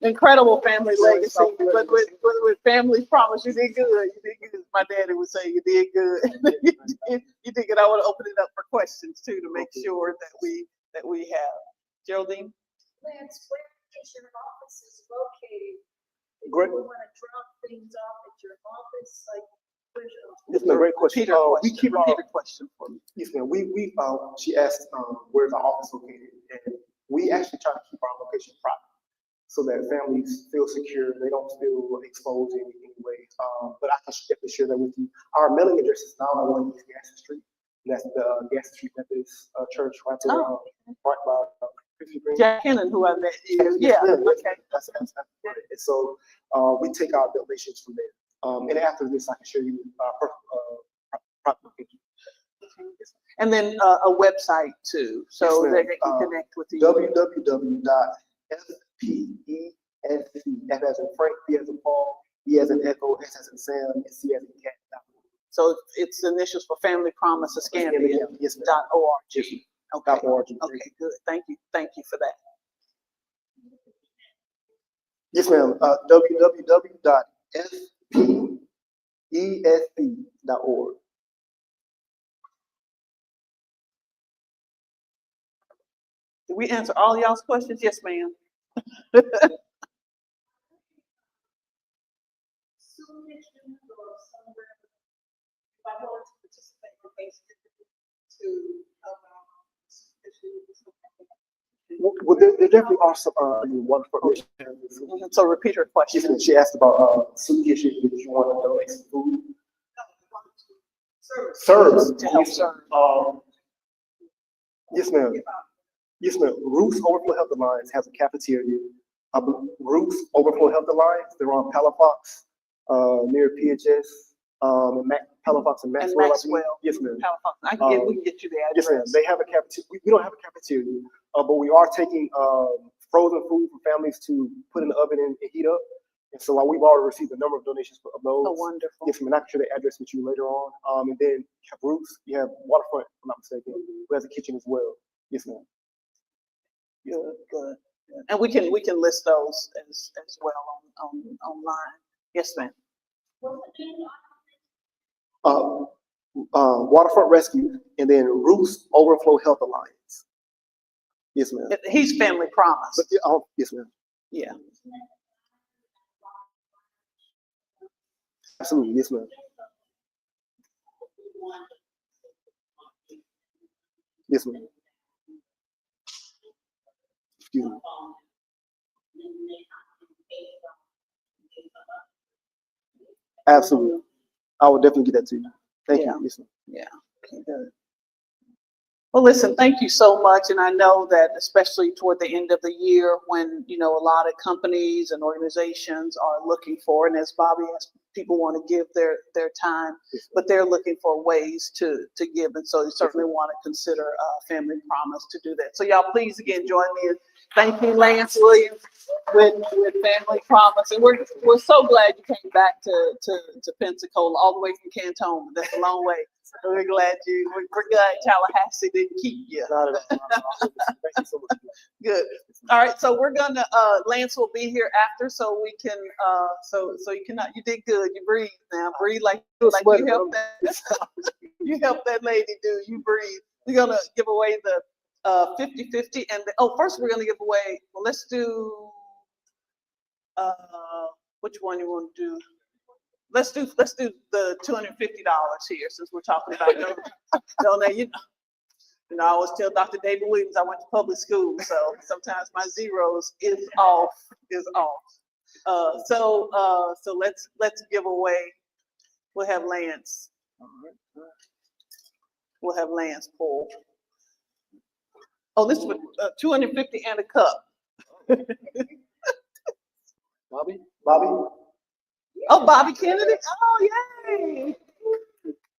Incredible family legacy, but with Family Promise, you did good. You did good. My daddy would say you did good. You did good. I want to open it up for questions too, to make sure that we have. Geraldine? Lance, where is your office is located? Great. You want to drop things off at your office, like where's your office? This is a great question. We keep repeat a question for me. Yes, ma'am. She asked where's our office located, and we actually try to keep our location private. so that families feel secure, they don't feel exposed in any way. But I can definitely share that with you. Our mailing address is now on East Gaston Street. That's the Gaston Street Methodist Church right there, right by Krispy Kreme. Jack Hennon, who I met you. Yeah. Okay. That's right. And so we take our donations from there. And after this, I can show you proper picture. And then a website too, so Yes, that ma'am. they can connect with you. www.fpesc, F as in Frank, P as in Paul, E as in Echo, S as in Sam, and C as in Cat. So it's initials for Family Promise Escambia. Yes, ma'am. .org. Yes, ma'am. Okay. .org. Okay, good. Thank you for that. Yes, ma'am. www.fpesc.org. Did we answer all y'all's questions? Yes, ma'am. If I wanted to participate in basically to Well, there definitely are some one for So repeat her question. She asked about food issues. Did you want to donate some food? Serve. To help serve. Yes, ma'am. Yes, ma'am. Roof's Overflow Health Alliance has a cafeteria. Roof's Overflow Health Alliance, they're on Palafox, near PHS, and Palafox and Maxwell. Maxwell. Yes, ma'am. We can get you the Yes, ma'am. address. They have a cafeteria. We don't have a cafeteria, but we are taking frozen food for families to put in the oven and heat up. And so we've already received a number of donations of those. Oh, wonderful. Yes, ma'am. I can share the address with you later on. And then you have Ruth's, you have Waterfront, if I'm not mistaken, who has a kitchen as well. Yes, ma'am. Good, good. And we can list those as well online. Yes, ma'am. Waterfront Rescue, and then Ruth's Overflow Health Alliance. Yes, ma'am. He's Family Promise. Yes, ma'am. Yeah. Absolutely. Yes, ma'am. Yes, ma'am. Excuse me. Absolutely. I will definitely get that to you. Thank Yeah. you. Yes, ma'am. Yeah. Okay, good. Well, listen, thank you so much. And I know that especially toward the end of the year when, a lot of companies and organizations are looking for, and as Bobby asked, people want to give their time, but they're looking for ways to give. And so they certainly want to consider Family Promise to do that. So y'all please again join me in thanking Lance Williams with Family Promise. And we're so glad you came back to Pensacola all the way from Canton. That's a long way. So we're glad we're glad Tallahassee didn't keep you. Not at all. Thank you so much. Good. All right. So we're gonna Lance will be here after, so we can so you cannot. You did good. You breathe now. Breathe like you helped that lady do. You breathe. We're gonna give away the 50-50 and first we're gonna give away. Well, let's do which one you want to do? Let's do the $250 here since we're talking about donate. I always tell Dr. David Williams I went to public school, so sometimes my zeros is off. So let's give away. We'll have Lance. We'll have Lance pull. Oh, this was 250 and a cup. Bobby? Oh, Bobby Kennedy. Oh, yay.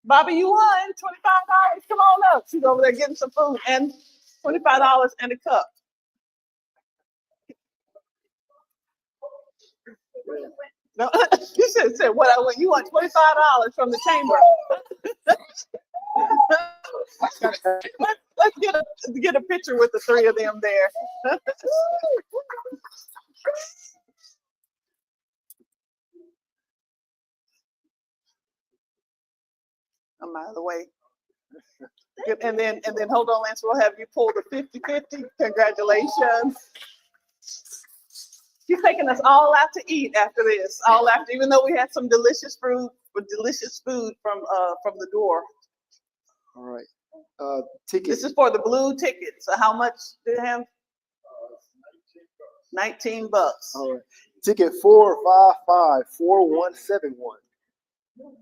Bobby, you won $25. Come on up. She's over there getting some food and $25 and a cup. No, you should have said what I won. You won $25 from the chamber. Let's get a picture with the three of them there. I'm out of the way. And then hold on, Lance, we'll have you pull the 50-50. Congratulations. She's taking us all out to eat after this. Even though we had some delicious food from the door. All right. Tickets. This is for the blue tickets. So how much do they have? $19. All right. Ticket 4554171.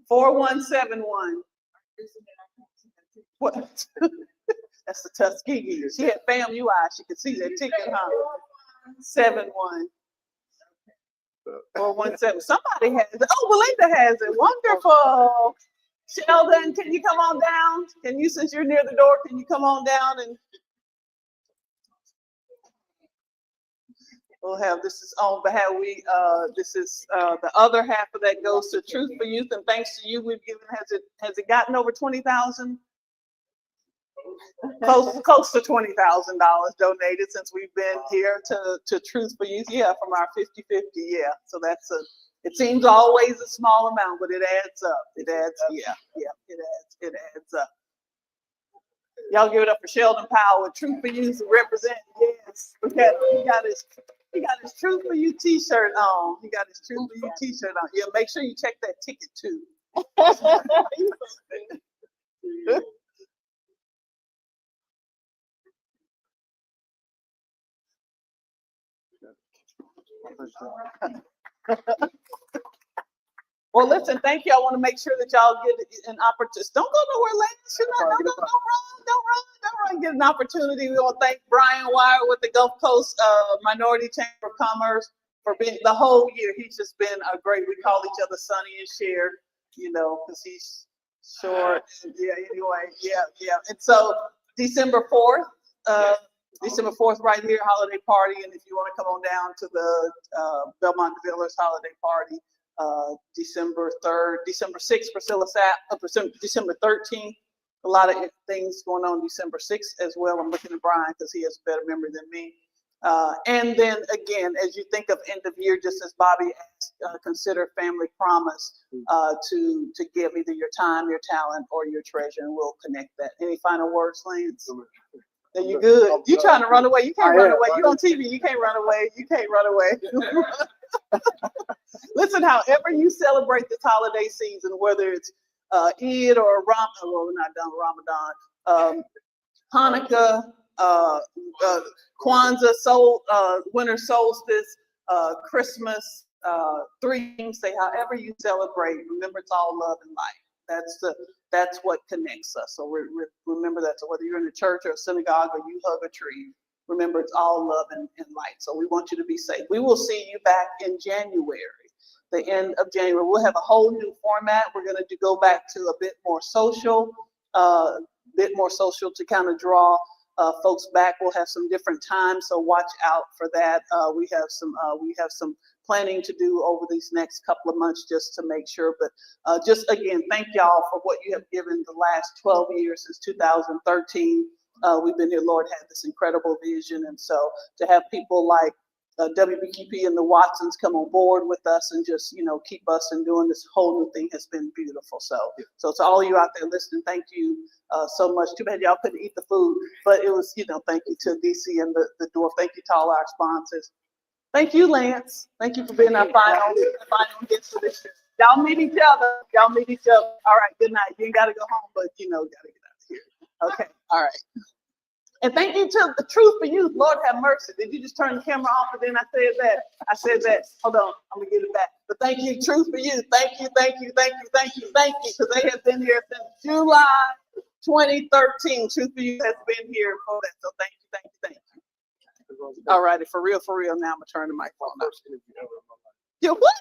4171. What? That's the Tuskegee. She had FAMU eyes. She could see that ticket, huh? 71. 417. Somebody has it. Oh, Belinda has it. Wonderful. Sheldon, can you come on down? Can you, since you're near the door, can you come on down and we'll have, this is on behalf, this is the other half of that goes to Truth for Youth, and thanks to you, we've given, has it gotten over 20,000? Close to $20,000 donated since we've been here to Truth for Youth. Yeah, from our 50-50. Yeah, so that's it seems always a small amount, but it adds up. It adds, it adds up. Y'all give it up for Sheldon Powell with Truth for Youth representing. Yes, he got his Truth for You t-shirt on. He got his Truth for You t-shirt on. Yeah, make sure you check that ticket too. Well, listen, thank you. I want to make sure that y'all get an opportunity. Don't go nowhere, ladies. Don't run. Get an opportunity. We want to thank Brian Wire with the Gulf Coast Minority Chamber of Commerce for being the whole year. He's just been a great. We call each other Sonny and Cher, because he's short. And anyway. And so December 4th. December 4th, right here, holiday party. And if you want to come on down to the Belmont Villas holiday party, December 3rd, December 6th, December 13th. A lot of things going on December 6th as well. I'm looking at Brian because he has a better memory than me. And then again, as you think of end of year, just as Bobby asked, consider Family Promise to give either your time, your talent, or your treasure, and we'll connect that. Any final words, Lance? Are you good? You trying to run away? You can't run away. You on TV? You can't run away. You can't run away. Listen, however you celebrate this holiday season, whether it's Eid or Ramadan, well, we're not done with Ramadan, Hanukkah, Kwanzaa, winter solstice, Christmas, three things. Say however you celebrate. Remember, it's all love and light. That's what connects us. So remember that. So whether you're in a church or a synagogue or you hug a tree, remember it's all love and light. So we want you to be safe. We will see you back in January, the end of January. We'll have a whole new format. We're going to go back to a bit more social to kind of draw folks back. We'll have some different times, so watch out for that. We have some planning to do over these next couple of months just to make sure. But just again, thank y'all for what you have given the last 12 years since 2013. We've been here. Lord had this incredible vision, and so to have people like WBQP and the Watsons come on board with us and just keep us and doing this whole new thing has been beautiful. So to all you out there listening, thank you so much. Too bad y'all couldn't eat the food, but it was thank you to DC and the Dwarf. Thank you to all our sponsors. Thank you, Lance. Thank you for being our final guest for this year. Y'all meet each other. All right, good night. You ain't got to go home, but gotta get out of here. Okay, all right. And thank you to the Truth for Youth. Lord have mercy. Did you just turn the camera off and then I said that? Hold on, I'm gonna get it back. But thank you, Truth for Youth. Thank you. Because they have been here since July 2013. Truth for Youth has been here for that. So thank you. All righty, for real. Now I'm gonna turn the microphone off. You what?